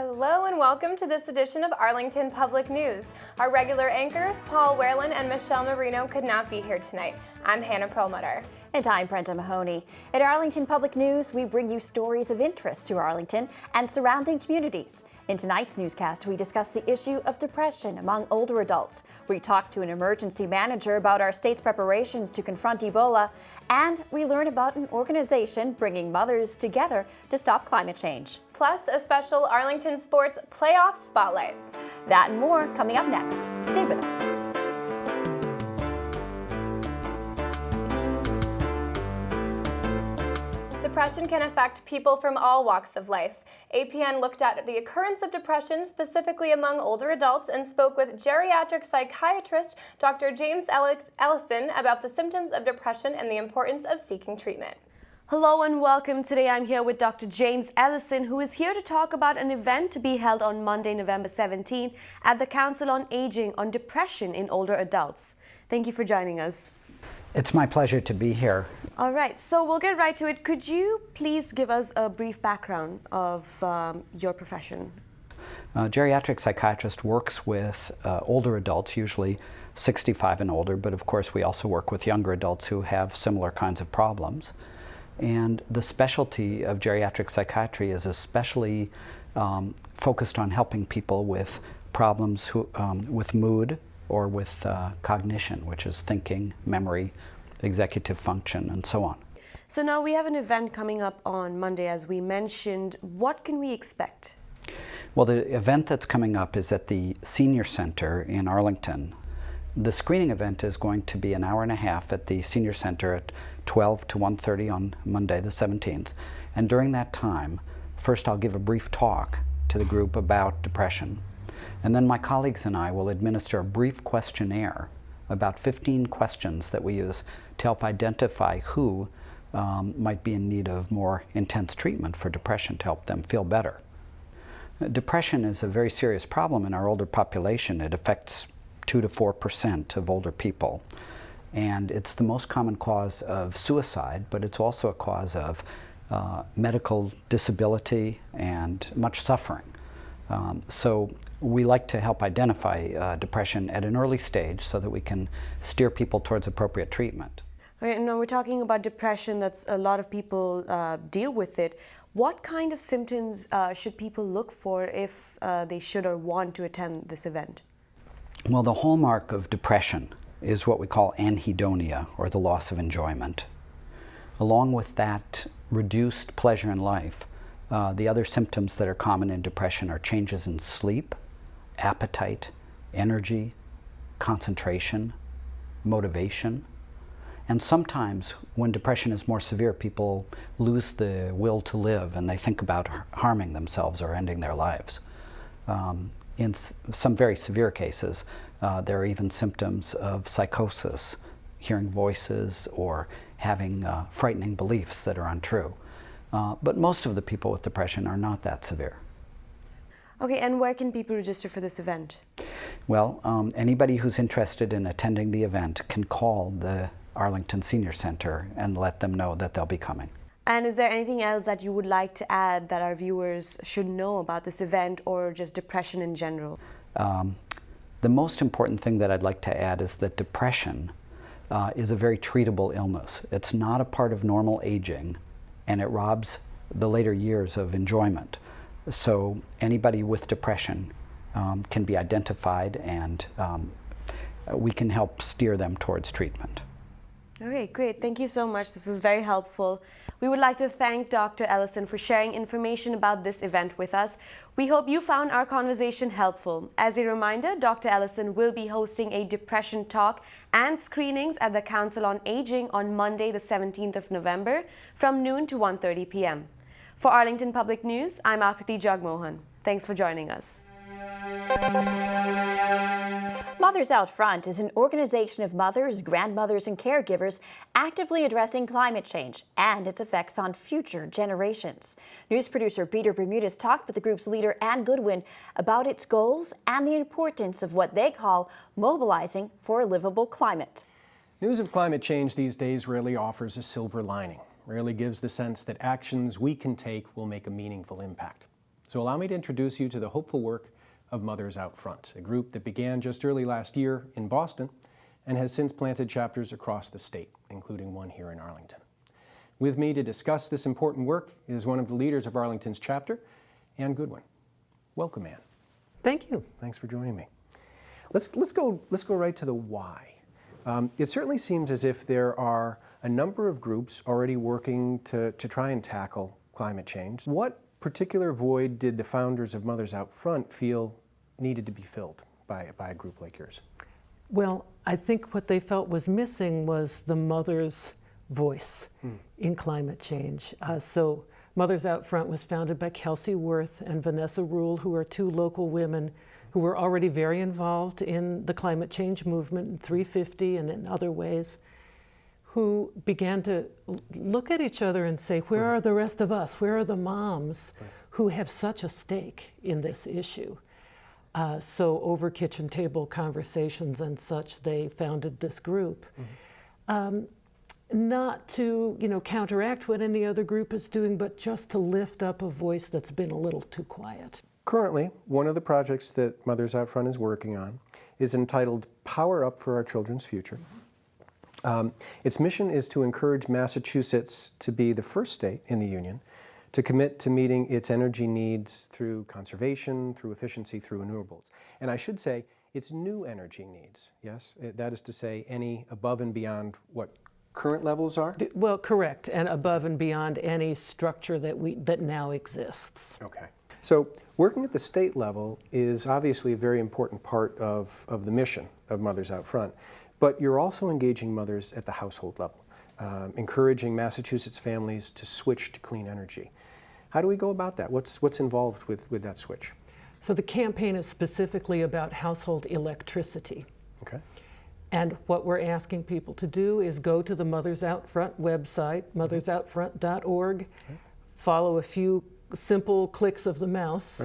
Hello and welcome to this edition of Arlington Public News. Our regular anchors, Paul Whalen and Michelle Marino, could not be here tonight. I'm Hannah Perlmutter. And I'm Brenda Mahoney. At Arlington Public News, we bring you stories of interest to Arlington and surrounding communities. In tonight's newscast, we discuss the issue of depression among older adults. We talk to an emergency manager about our state's preparations to confront Ebola, and we learn about an organization bringing mothers together to stop climate change. Plus, a special Arlington Sports Playoff Spotlight. That and more coming up next. Stay with us. Depression can affect people from all walks of life. APN looked at the occurrence of depression specifically among older adults and spoke with geriatric psychiatrist Dr. James Ellison about the symptoms of depression and the importance of seeking treatment. Hello and welcome. Today I'm here with Dr. James Ellison, who is here to talk about an event to be held on Monday, November 17 at the Council on Aging on depression in older adults. Thank you for joining us. It's my pleasure to be here. All right, so we'll get right to it. Could you please give us a brief background of your profession? A geriatric psychiatrist works with older adults, usually 65 and older, but of course we also work with younger adults who have similar kinds of problems. And the specialty of geriatric psychiatry is especially focused on helping people with problems with mood or with cognition, which is thinking, memory, executive function, and so on. So now we have an event coming up on Monday, as we mentioned. What can we expect? Well, the event that's coming up is at the Senior Center in Arlington. The screening event is going to be an hour and a half at the Senior Center at 12 to 1:30 on Monday the 17th. And during that time, first I'll give a brief talk to the group about depression. And then my colleagues and I will administer a brief questionnaire, about 15 questions that we use to help identify who might be in need of more intense treatment for depression to help them feel better. Depression is a very serious problem in our older population. It affects 2 to 4% of older people. And it's the most common cause of suicide, but it's also a cause of medical disability and much suffering. So we like to help identify depression at an early stage so that we can steer people towards appropriate treatment. Right, now we're talking about depression. That's a lot of people deal with it. What kind of symptoms should people look for if they should or want to attend this event? Well, the hallmark of depression is what we call anhedonia, or the loss of enjoyment. Along with that reduced pleasure in life, the other symptoms that are common in depression are changes in sleep, appetite, energy, concentration, motivation. And sometimes when depression is more severe, people lose the will to live and they think about harming themselves or ending their lives. In some very severe cases, there are even symptoms of psychosis, hearing voices or having frightening beliefs that are untrue. But most of the people with depression are not that severe. Okay, and where can people register for this event? Well, anybody who's interested in attending the event can call the Arlington Senior Center and let them know that they'll be coming. And is there anything else that you would like to add that our viewers should know about this event or just depression in general? The most important thing that I'd like to add is that depression is a very treatable illness. It's not a part of normal aging, and it robs the later years of enjoyment. So anybody with depression can be identified, and we can help steer them towards treatment. Okay, great. Thank you so much. This was very helpful. We would like to thank Dr. Ellison for sharing information about this event with us. We hope you found our conversation helpful. As a reminder, Dr. Ellison will be hosting a depression talk and screenings at the Council on Aging on Monday, the 17th of November from noon to 1:30 p.m. For Arlington Public News, I'm Akriti Jagmohan. Thanks for joining us. Mothers Out Front is an organization of mothers, grandmothers, and caregivers actively addressing climate change and its effects on future generations. News producer Peter Bermudez talked with the group's leader, Ann Goodwin, about its goals and the importance of what they call mobilizing for a livable climate. News of climate change these days rarely offers a silver lining, rarely gives the sense that actions we can take will make a meaningful impact. So allow me to introduce you to the hopeful work of Mothers Out Front, a group that began just early last year in Boston and has since planted chapters across the state, including one here in Arlington. With me to discuss this important work is one of the leaders of Arlington's chapter, Ann Goodwin. Welcome, Ann. Thank you. Thanks for joining me. Let's go right to the why. It certainly seems as if there are a number of groups already working to try and tackle climate change. What particular void did the founders of Mothers Out Front feel needed to be filled by a group like yours? Well, I think what they felt was missing was the mother's voice in climate change. So Mothers Out Front was founded by Kelsey Worth and Vanessa Rule, who are two local women who were already very involved in the climate change movement in 350 and in other ways, who began to look at each other and say, where are the rest of us? Where are the moms who have such a stake in this issue? So over kitchen table conversations and such, they founded this group. Not to, counteract what any other group is doing, but just to lift up a voice that's been a little too quiet. Currently, one of the projects that Mothers Out Front is working on is entitled Power Up for Our Children's Future. Its mission is to encourage Massachusetts to be the first state in the Union to commit to meeting its energy needs through conservation, through efficiency, through renewables. And I should say, its new energy needs, yes? That is to say, any above and beyond what current levels are? Well, correct, and above and beyond any structure that now exists. Okay. So working at the state level is obviously a very important part of the mission of Mothers Out Front, but you're also engaging mothers at the household level, encouraging Massachusetts families to switch to clean energy. How do we go about that? What's involved with that switch? So the campaign is specifically about household electricity. Okay. And what we're asking people to do is go to the Mothers Out Front website, mothersoutfront.org, follow a few simple clicks of the mouse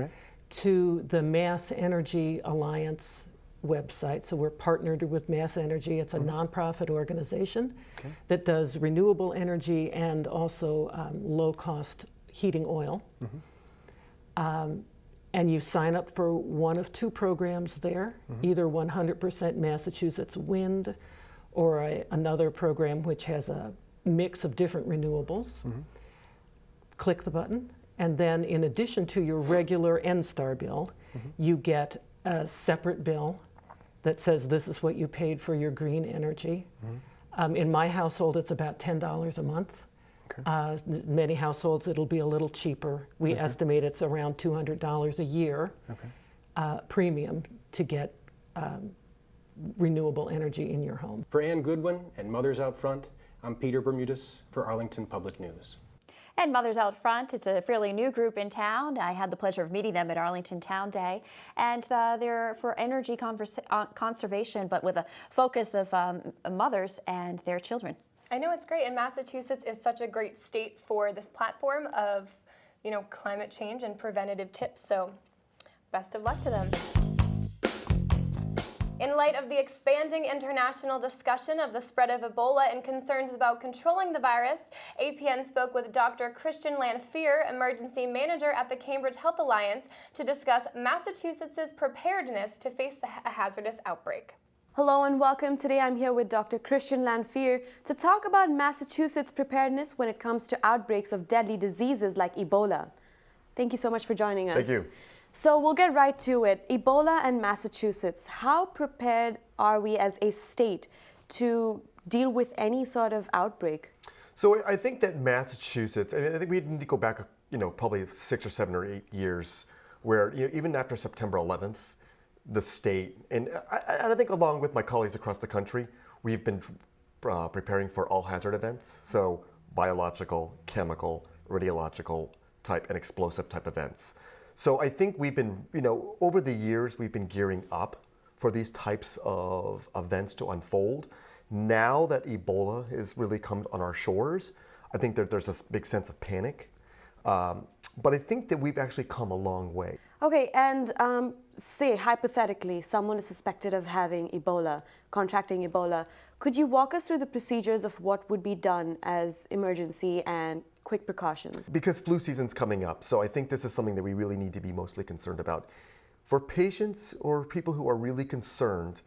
to the Mass Energy Alliance website. So we're partnered with Mass Energy. It's a nonprofit organization that does renewable energy and also low-cost heating oil. And you sign up for one of two programs there, either 100% Massachusetts wind or another program which has a mix of different renewables. Click the button, and then in addition to your regular NSTAR bill, you get a separate bill that says this is what you paid for your green energy. In my household, it's about $10 a month. Many households, it'll be a little cheaper. We estimate it's around $200 a year premium to get renewable energy in your home. For Ann Goodwin and Mothers Out Front, I'm Peter Bermudez for Arlington Public News. And Mothers Out Front, it's a fairly new group in town. I had the pleasure of meeting them at Arlington Town Day. And they're for energy conservation, but with a focus of mothers and their children. I know it's great, and Massachusetts is such a great state for this platform of, climate change and preventative tips, so best of luck to them. In light of the expanding international discussion of the spread of Ebola and concerns about controlling the virus, APN spoke with Dr. Christian Lanphier, Emergency Manager at the Cambridge Health Alliance, to discuss Massachusetts' preparedness to face a hazardous outbreak. Hello and welcome. Today I'm here with Dr. Christian Lanphier to talk about Massachusetts' preparedness when it comes to outbreaks of deadly diseases like Ebola. Thank you so much for joining us. Thank you. So we'll get right to it. Ebola and Massachusetts, how prepared are we as a state to deal with any sort of outbreak? So I think that Massachusetts, I think we need to go back, probably 6 or 7 or 8 years, where even after September 11th, the state, and I think along with my colleagues across the country, we've been preparing for all hazard events. So biological, chemical, radiological type, and explosive type events. So I think we've been, over the years, we've been gearing up for these types of events to unfold. Now that Ebola has really come on our shores, I think that there's this big sense of panic. But I think that we've actually come a long way. Okay, and say hypothetically, someone is suspected of having Ebola, contracting Ebola. Could you walk us through the procedures of what would be done as emergency and quick precautions? Because flu season's coming up, so I think this is something that we really need to be mostly concerned about. For patients or people who are really concerned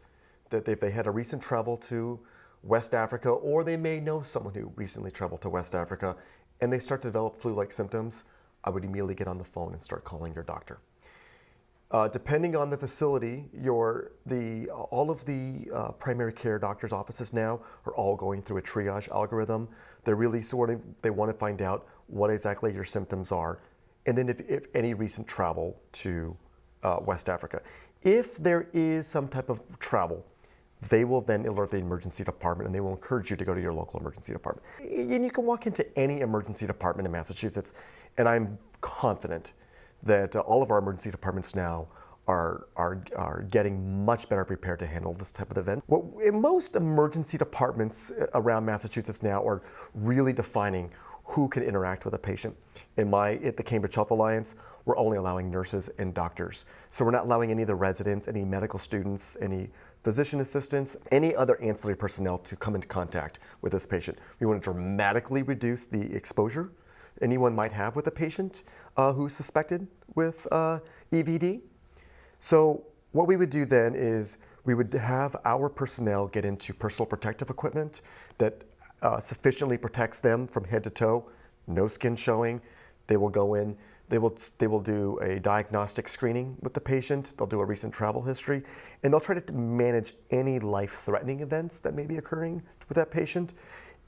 that if they had a recent travel to West Africa, or they may know someone who recently traveled to West Africa, and they start to develop flu-like symptoms, I would immediately get on the phone and start calling your doctor. Depending on the facility, all of the primary care doctors' offices now are all going through a triage algorithm. They're really they want to find out what exactly your symptoms are, and then if any recent travel to West Africa. If there is some type of travel, they will then alert the emergency department, and they will encourage you to go to your local emergency department. And you can walk into any emergency department in Massachusetts, and I'm confident that all of our emergency departments now are getting much better prepared to handle this type of event. Most emergency departments around Massachusetts now are really defining who can interact with a patient. At the Cambridge Health Alliance, we're only allowing nurses and doctors. So we're not allowing any of the residents, any medical students, any physician assistants, any other ancillary personnel to come into contact with this patient. We want to dramatically reduce the exposure anyone might have with a patient who's suspected with EVD. So what we would do then is we would have our personnel get into personal protective equipment that sufficiently protects them from head to toe, no skin showing. They will go in, they will do a diagnostic screening with the patient, they'll do a recent travel history, and they'll try to manage any life-threatening events that may be occurring with that patient.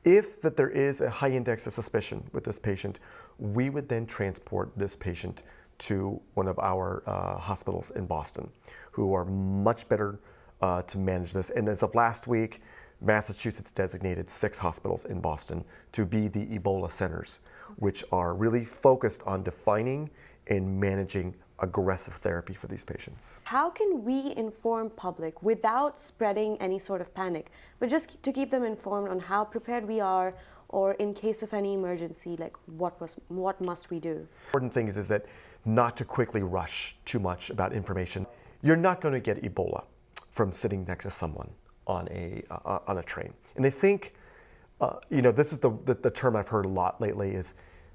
If there is a high index of suspicion with this patient, we would then transport this patient to one of our hospitals in Boston, who are much better to manage this. And as of last week, Massachusetts designated 6 hospitals in Boston to be the Ebola centers, which are really focused on defining and managing aggressive therapy for these patients. How can we inform public without spreading any sort of panic, but just to keep them informed on how prepared we are, or in case of any emergency, like what must we do? Important thing is that not to quickly rush too much about information. You're not going to get Ebola from sitting next to someone on a train. And I think, this is the term I've heard a lot lately is,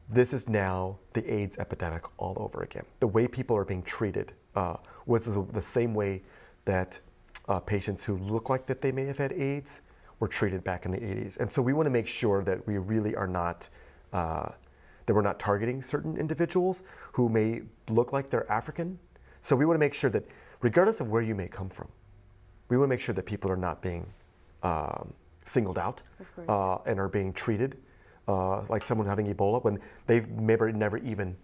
this is now the AIDS epidemic all over again. The way people are being treated was the same way that patients who look like that they may have had AIDS were treated back in the 80s. And so we want to make sure that we really are not, that we're not targeting certain individuals who may look like they're African. So we want to make sure that regardless of where you may come from, we want to make sure that people are not being singled out and are being treated like someone having Ebola when they've never even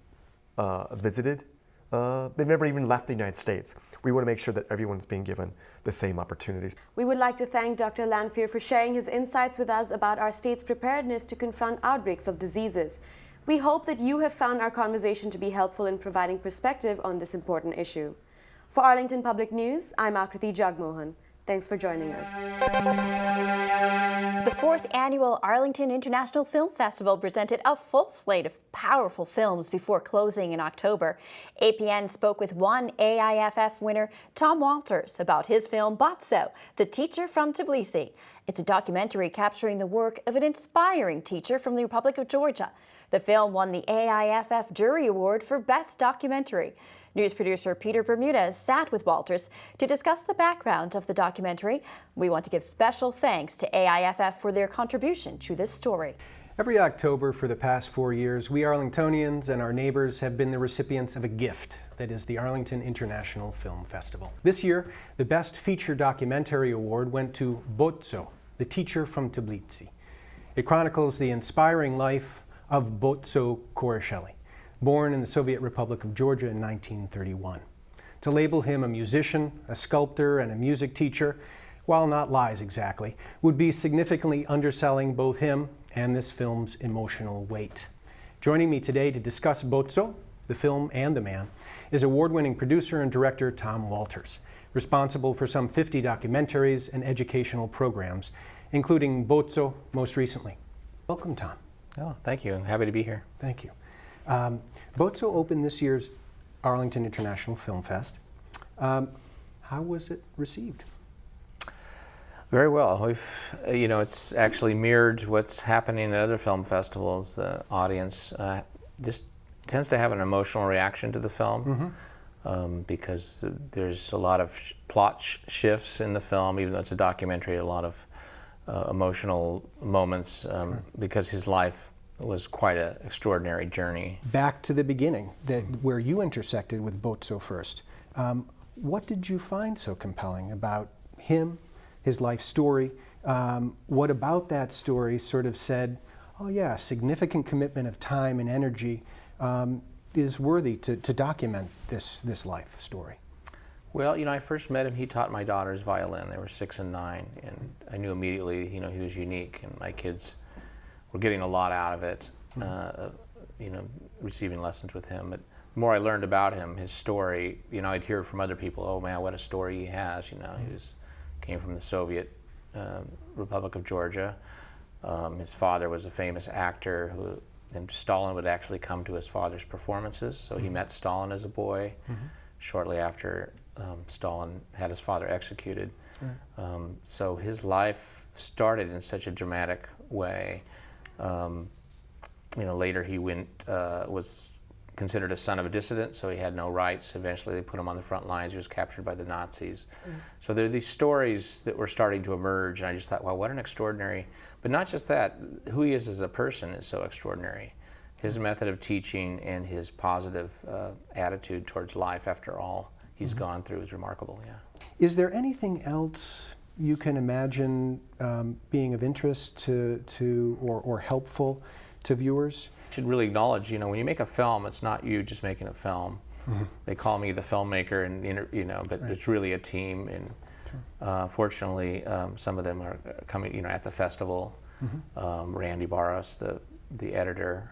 visited, they've never even left the United States. We want to make sure that everyone's being given the same opportunities. We would like to thank Dr. Lanphier for sharing his insights with us about our state's preparedness to confront outbreaks of diseases. We hope that you have found our conversation to be helpful in providing perspective on this important issue. For Arlington Public News, I'm Akriti Jagmohan. Thanks for joining us. The 4th annual Arlington International Film Festival presented a full slate of powerful films before closing in October. APN spoke with one AIFF winner, Tom Walters, about his film Botso, The Teacher from Tbilisi. It's a documentary capturing the work of an inspiring teacher from the Republic of Georgia. The film won the AIFF Jury Award for Best Documentary. News producer Peter Bermudez sat with Walters to discuss the background of the documentary. We want to give special thanks to AIFF for their contribution to this story. Every October for the past 4 years, we Arlingtonians and our neighbors have been the recipients of a gift that is the Arlington International Film Festival. This year, the Best Feature Documentary Award went to Botso, The Teacher from Tbilisi. It chronicles the inspiring life of Botso Korisheli, born in the Soviet Republic of Georgia in 1931. To label him a musician, a sculptor, and a music teacher, while not lies exactly, would be significantly underselling both him and this film's emotional weight. Joining me today to discuss Botso, the film and the man, is award-winning producer and director Tom Walters, responsible for some 50 documentaries and educational programs, including Botso most recently. Welcome, Tom. Oh, thank you. I'm happy to be here. Thank you. Botso opened this year's Arlington International Film Fest. How was it received? Very well. It's actually mirrored what's happening at other film festivals. The audience just tends to have an emotional reaction to the film because there's a lot of plot shifts in the film, even though it's a documentary, a lot of emotional moments because his life was quite an extraordinary journey. Back to the beginning, where you intersected with Bozzo first. What did you find so compelling about him, his life story? What about that story sort of said, oh yeah, significant commitment of time and energy is worthy to document this life story? Well, I first met him, he taught my daughters violin. They were 6 and 9, and I knew immediately, he was unique, and my kids were getting a lot out of it, receiving lessons with him. But the more I learned about him, his story, I'd hear from other people, oh man, what a story he has, he came from the Soviet Republic of Georgia. His father was a famous actor and Stalin would actually come to his father's performances, so he met Stalin as a boy shortly after Stalin had his father executed. So his life started in such a dramatic way. Later he was considered a son of a dissident, so he had no rights. Eventually they put him on the front lines. He was captured by the Nazis. So there are these stories that were starting to emerge, and I just thought, wow, what an extraordinary, but not just that, who he is as a person is so extraordinary. His method of teaching and his positive attitude towards life after all he's gone through is remarkable, yeah. Is there anything else you can imagine being of interest to or helpful to viewers? You should really acknowledge, when you make a film, it's not you just making a film. They call me the filmmaker, and but it's really a team. And fortunately, some of them are coming, at the festival. Randy Barros, the editor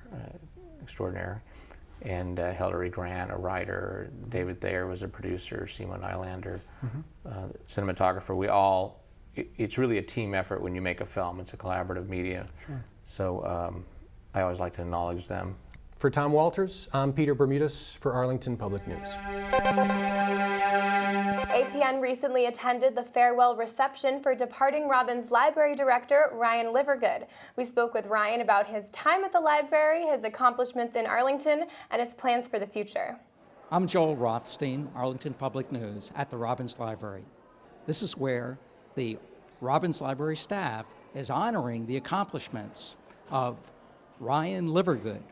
extraordinaire, and Hilary Grant, a writer. David Thayer was a producer. Simon Nylander, cinematographer. It's really a team effort when you make a film. It's a collaborative media. So I always like to acknowledge them. For Tom Walters, I'm Peter Bermudez for Arlington Public News. APN recently attended the farewell reception for departing Robbins Library Director Ryan Livergood. We spoke with Ryan about his time at the library, his accomplishments in Arlington, and his plans for the future. I'm Joel Rothstein, Arlington Public News at the Robbins Library. This is where the Robbins Library staff is honoring the accomplishments of Ryan Livergood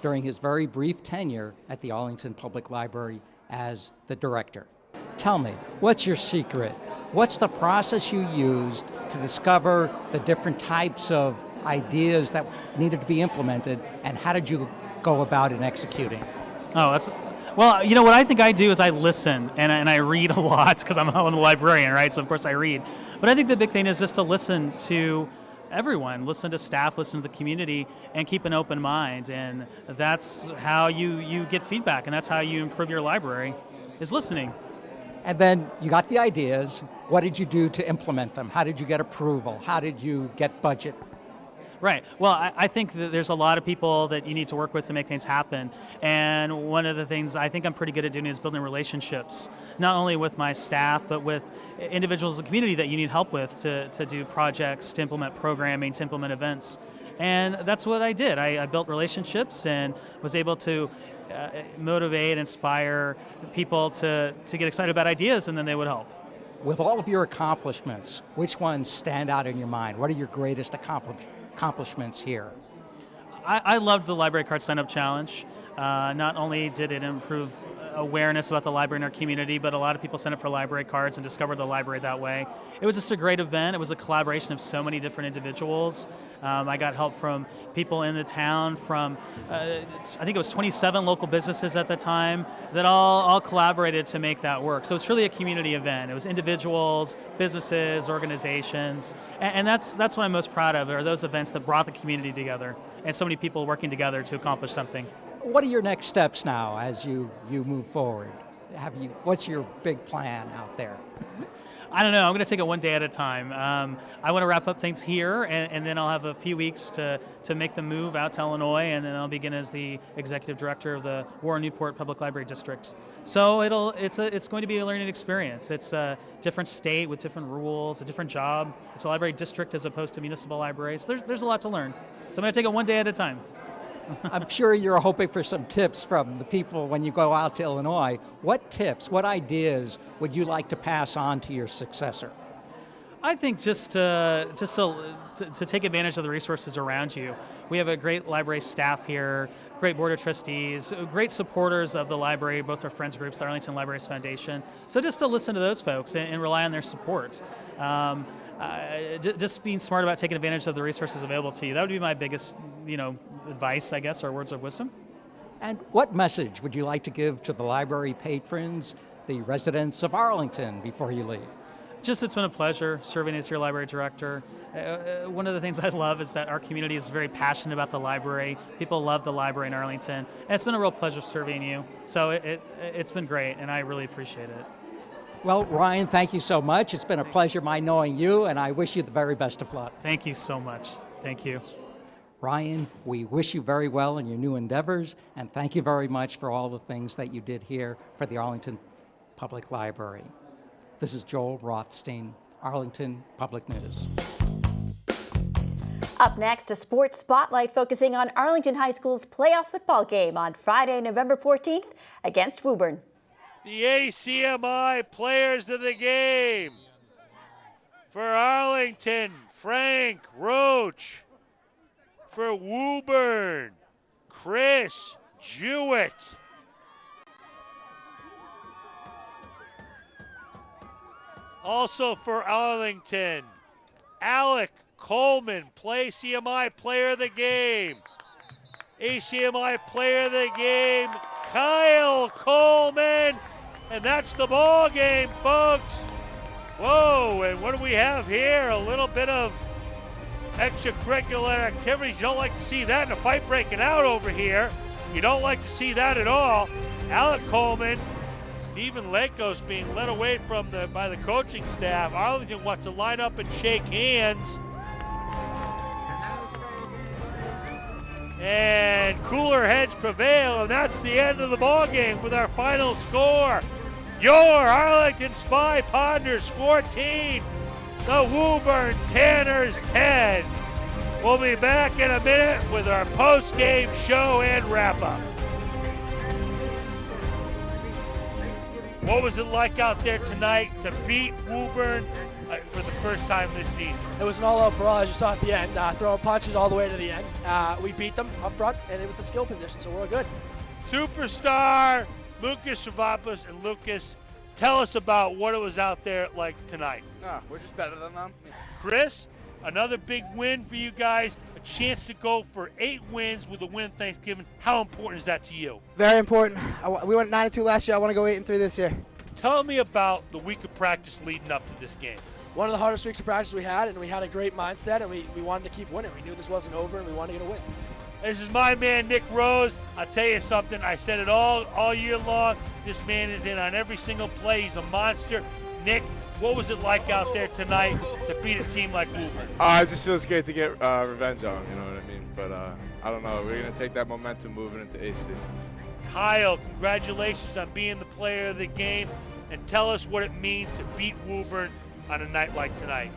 during his very brief tenure at the Arlington Public Library as the director. Tell me, what's your secret? What's the process you used to discover the different types of ideas that needed to be implemented, and how did you go about in executing? Well, what I think I do is I listen and I read a lot because I'm a librarian, right? So of course I read. But I think the big thing is just to listen to everyone, listen to staff, listen to the community, and keep an open mind. And that's how you get feedback, and that's how you improve your library, is listening. And then you got the ideas. What did you do to implement them? How did you get approval? How did you get budget? Right. Well, I think that there's a lot of people that you need to work with to make things happen. And one of the things I think I'm pretty good at doing is building relationships, not only with my staff, but with individuals in the community that you need help with to do projects, to implement programming, to implement events. And that's what I did. I built relationships and was able to motivate, inspire people to get excited about ideas, and then they would help. With all of your accomplishments, which ones stand out in your mind? What are your greatest accomplishments here? I loved the Library Card Sign-Up Challenge. Not only did it improve awareness about the library in our community, but a lot of people signed up for library cards and discovered the library that way. It was just a great event. It was a collaboration of so many different individuals. I got help from people in the town, from I think it was 27 local businesses at the time that all collaborated to make that work. So it's really a community event. It was individuals, businesses, organizations, and that's what I'm most proud of, are those events that brought the community together and so many people working together to accomplish something. What are your next steps now as you move forward? What's your big plan out there? I don't know. I'm going to take it one day at a time. I want to wrap up things here, and then I'll have a few weeks to make the move out to Illinois, and then I'll begin as the executive director of the Warren Newport Public Library District. So it's going to be a learning experience. It's a different state with different rules, a different job. It's a library district as opposed to municipal libraries. There's a lot to learn. So I'm going to take it one day at a time. I'm sure you're hoping for some tips from the people when you go out to Illinois. What tips, what ideas would you like to pass on to your successor? I think just to take advantage of the resources around you. We have a great library staff here, great board of trustees, great supporters of the library, both our friends groups, the Arlington Libraries Foundation. So just to listen to those folks and rely on their support. Just being smart about taking advantage of the resources available to you. That would be my biggest, advice, I guess, or words of wisdom. And what message would you like to give to the library patrons, the residents of Arlington, before you leave? Just, it's been a pleasure serving as your library director. One of the things I love is that our community is very passionate about the library. People love the library in Arlington, and it's been a real pleasure serving you. So it's been great, and I really appreciate it. Well, Ryan, thank you so much. It's been a pleasure knowing you, and I wish you the very best of luck. Thank you so much. Thank you. Ryan, we wish you very well in your new endeavors, and thank you very much for all the things that you did here for the Arlington Public Library. This is Joel Rothstein, Arlington Public News. Up next, a sports spotlight focusing on Arlington High School's playoff football game on Friday, November 14th against Woburn. The ACMi players of the game. For Arlington, Frank Roach. For Woburn, Chris Jewett. Also for Arlington, Alec Coleman, ACMi player of the game. ACMi player of the game, Kyle Coleman. And that's the ball game, folks. Whoa, and what do we have here? A little bit of extracurricular activities. You don't like to see that in a fight breaking out over here. You don't like to see that at all. Alec Coleman, Stephen Lakos being led away from by the coaching staff. Arlington wants to line up and shake hands. And cooler heads prevail, and that's the end of the ball game with our final score. Your Arlington Spy Ponders 14, the Woburn Tanners 10. We'll be back in a minute with our post-game show and wrap-up. What was it like out there tonight to beat Woburn for the first time this season? It was an all-out brawl, as you saw at the end, throwing punches all the way to the end. We beat them up front and with the skill position, so we're good. Superstar Lucas Savapos, and Lucas, tell us about what it was out there like tonight. We're just better than them. Chris, another big win for you guys, a chance to go for 8 wins with a win in Thanksgiving. How important is that to you? Very important. We went 9-2 last year. I want to go 8-3 this year. Tell me about the week of practice leading up to this game. One of the hardest weeks of practice we had, and we had a great mindset, and we wanted to keep winning. We knew this wasn't over, and we wanted to get a win. This is my man, Nick Rose. I'll tell you something. I said it all year long. This man is in on every single play. He's a monster. Nick, what was it like out there tonight to beat a team like Woburn? It just feels great to get revenge on them, you know what I mean? But I don't know. We're going to take that momentum moving into AC. Kyle, congratulations on being the player of the game. And tell us what it means to beat Woburn on a night like tonight.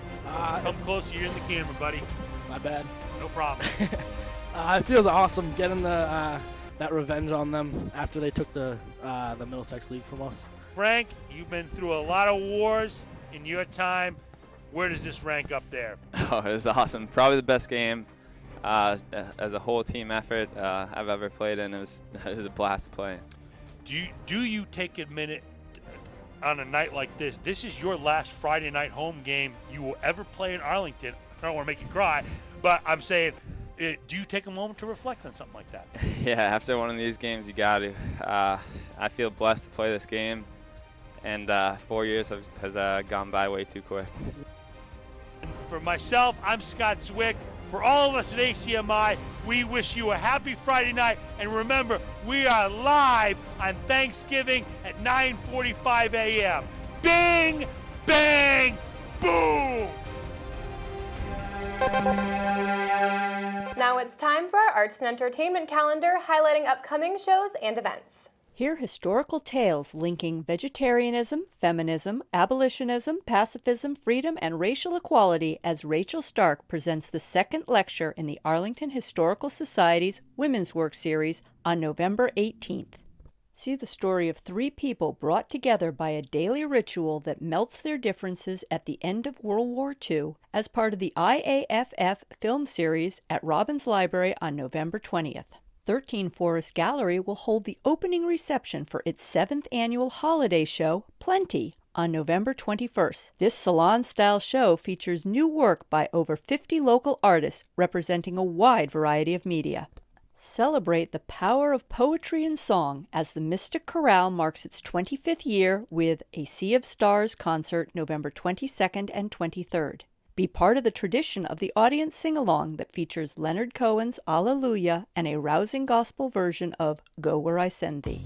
Come closer. You're in the camera, buddy. My bad. No problem. It feels awesome getting that revenge on them after they took the Middlesex League from us. Frank, you've been through a lot of wars in your time. Where does this rank up there? Oh, it was awesome. Probably the best game as a whole team effort I've ever played in. It was a blast to play. Do you take a minute on a night like this? This is your last Friday night home game you will ever play in Arlington. I don't want to make you cry, but I'm saying, do you take a moment to reflect on something like that? Yeah, after one of these games, you got to. I feel blessed to play this game, and 4 years has gone by way too quick. For myself, I'm Scott Zwick. For all of us at ACMi, we wish you a happy Friday night. And remember, we are live on Thanksgiving at 9:45 a.m. Bing, bang, boom! Now it's time for our arts and entertainment calendar, highlighting upcoming shows and events. Hear historical tales linking vegetarianism, feminism, abolitionism, pacifism, freedom, and racial equality as Rachel Stark presents the second lecture in the Arlington Historical Society's Women's Work Series on November 18th. See the story of three people brought together by a daily ritual that melts their differences at the end of World War II as part of the IAFF film series at Robbins Library on November 20th. 13 Forest Gallery will hold the opening reception for its 7th annual holiday show, Plenty, on November 21st. This salon-style show features new work by over 50 local artists representing a wide variety of media. Celebrate the power of poetry and song as the Mystic Chorale marks its 25th year with a Sea of Stars concert November 22nd and 23rd. Be part of the tradition of the audience sing-along that features Leonard Cohen's Alleluia and a rousing gospel version of Go Where I Send Thee.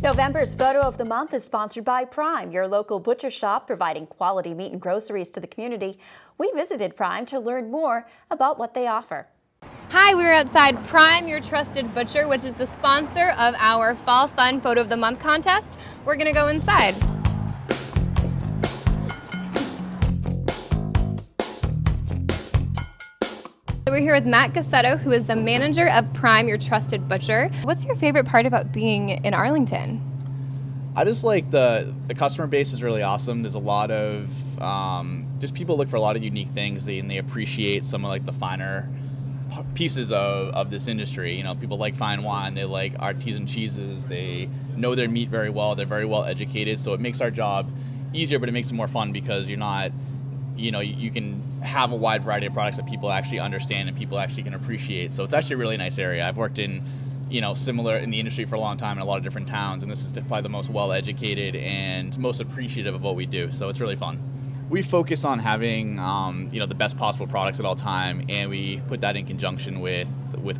November's Photo of the Month is sponsored by Prime, your local butcher shop providing quality meat and groceries to the community. We visited Prime to learn more about what they offer. Hi, we're outside Prime, your trusted butcher, which is the sponsor of our Fall Fun Photo of the Month contest. We're gonna go inside. We're here with Matt Gassetto, who is the manager of Prime, your trusted butcher. What's your favorite part about being in Arlington? I just like the customer base is really awesome. There's a lot of just people look for a lot of unique things and they appreciate some of like the finer pieces of this industry. You know, people like fine wine, they like artisan cheeses, they know their meat very well, they're very well educated, so it makes our job easier, but it makes it more fun because you're not, you know, you can have a wide variety of products that people actually understand and people actually can appreciate. So it's actually a really nice area. I've worked in, you know, similar in the industry for a long time in a lot of different towns, and this is probably the most well educated and most appreciative of what we do. So it's really fun. We focus on having, you know, the best possible products at all time, and we put that in conjunction with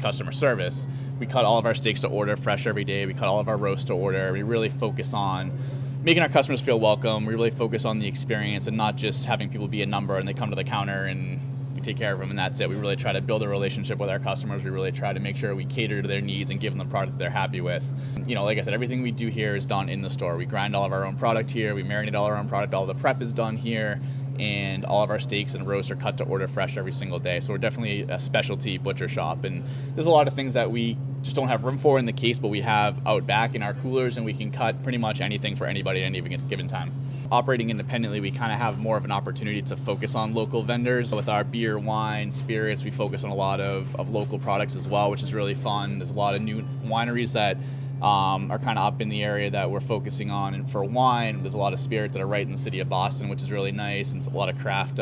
customer service. We cut all of our steaks to order fresh every day. We cut all of our roasts to order. We really focus on making our customers feel welcome. We really focus on the experience and not just having people be a number and they come to the counter and we take care of them and that's it. We really try to build a relationship with our customers. We really try to make sure we cater to their needs and give them the product that they're happy with. You know, like I said, everything we do here is done in the store. We grind all of our own product here. We marinate all our own product. All the prep is done here. And all of our steaks and roasts are cut to order fresh every single day. So we're definitely a specialty butcher shop. And there's a lot of things that we just don't have room for in the case, but we have out back in our coolers, and we can cut pretty much anything for anybody at any given time. Operating independently, we kind of have more of an opportunity to focus on local vendors. With our beer, wine, spirits, we focus on a lot of local products as well, which is really fun. There's a lot of new wineries that are kind of up in the area that we're focusing on. And for wine, there's a lot of spirits that are right in the city of Boston, which is really nice, and a lot of craft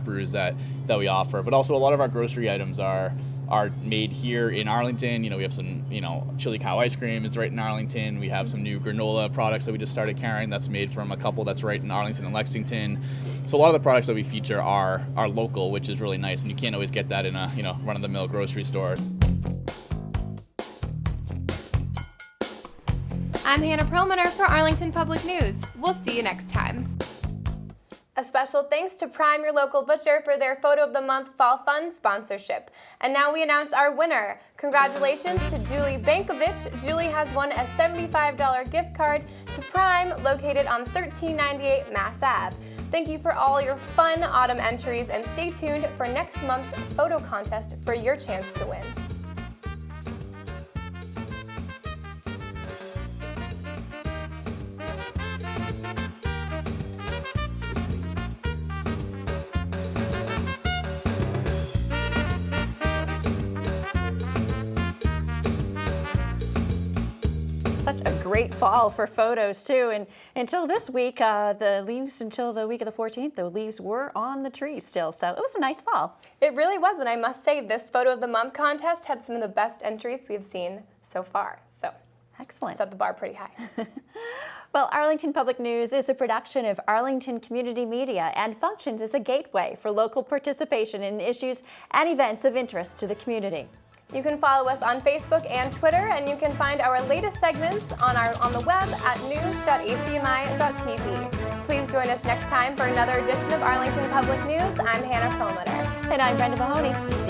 brews that we offer. But also a lot of our grocery items are made here in Arlington. You know, we have some, you know, chili cow ice cream is right in Arlington. We have some new granola products that we just started carrying that's made from a couple that's right in Arlington and Lexington. So a lot of the products that we feature are local, which is really nice, and you can't always get that in a, you know, run-of-the-mill grocery store. I'm Hannah Perlmutter for Arlington Public News. We'll see you next time. A special thanks to Prime, your local butcher, for their Photo of the Month Fall Fun sponsorship. And now we announce our winner. Congratulations to Julie Bankovic. Julie has won a $75 gift card to Prime, located on 1398 Mass Ave. Thank you for all your fun autumn entries, and stay tuned for next month's photo contest for your chance to win. Such a great fall for photos too, and until this week, until the week of the 14th, the leaves were on the trees still, so it was a nice fall. It really was, and I must say this Photo of the Month contest had some of the best entries we've seen so far, so excellent. Set the bar pretty high. Well, Arlington Public News is a production of Arlington Community Media and functions as a gateway for local participation in issues and events of interest to the community. You can follow us on Facebook and Twitter, and you can find our latest segments on the web at news.acmi.tv. Please join us next time for another edition of Arlington Public News. I'm Hannah Perlmutter. And I'm Brenda Mahoney.